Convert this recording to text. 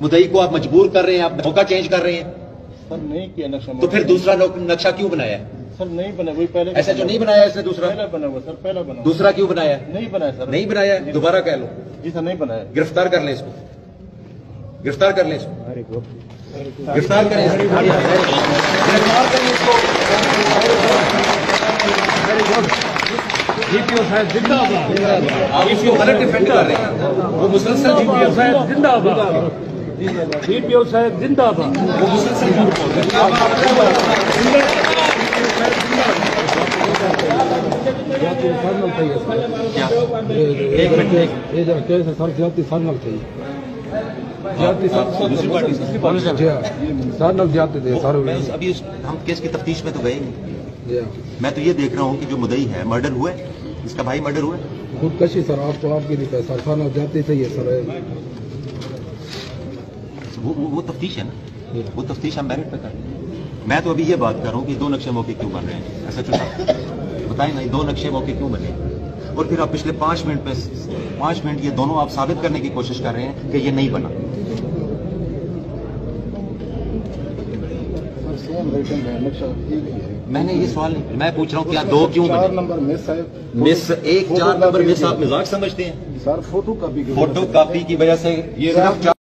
मुद्दई को आप मजबूर कर रहे हैं, आप मौका चेंज कर रहे हैं। सर नहीं किया नक्शा, तो फिर दूसरा नक्शा क्यों बनाया? सर नहीं बना, वही पहले ऐसा जो नहीं बनाया इसने दूसरा पहला बना हुआ सर, पहला बना हुआ। दूसरा क्यों बनाया? नहीं बनाया सर, नहीं बनाया, दोबारा कह लो। जी सर नहीं बनाया। गिरफ्तार कर ले इसको, गिरफ्तार कर ले इसको, गिरफ्तार करें, गिरफ्तार करें इसको। जीपीओ साहब जिंदाबाद। आप इसको गलत डिफेंड कर रहे हैं। वो मुसलसल जीपीओ साहब जिंदाबाद। जीपीओ साहब जिंदाबाद। वो मुसलसल झूठ बोल रहे एक मिनट, ये जो केस है सर ज्यादा साल चाहिए, अभी हम केस की तफ्तीश में तो गए नहीं। मैं तो ये देख रहा हूँ कि जो मुद्दई है मर्डर हुआ है, इसका भाई मर्डर हुआ है। खुदकशी सर आपको आपकी नहीं पैसा थाना जाते चाहिए सर। वो तफ्तीश है ना, वो तफ्तीश हम मेरिट पे कर रहे हैं। मैं तो अभी ये बात कर रहा हूँ कि दो नक्शे मौके क्यों बन रहे हैं। ऐसा चुना बताएं ना, दो नक्शे मौके क्यों बने? और फिर आप पिछले 5 मिनट ये दोनों आप साबित करने की कोशिश कर रहे हैं कि ये नहीं बना। मैंने ये सवाल नहीं, मैं पूछ रहा हूँ क्या दो क्यों बने? 4 नंबर मिस है, मिस 1 4 नंबर मिस आप मजाक समझते हैं? सर फोटो कॉपी की वजह से ये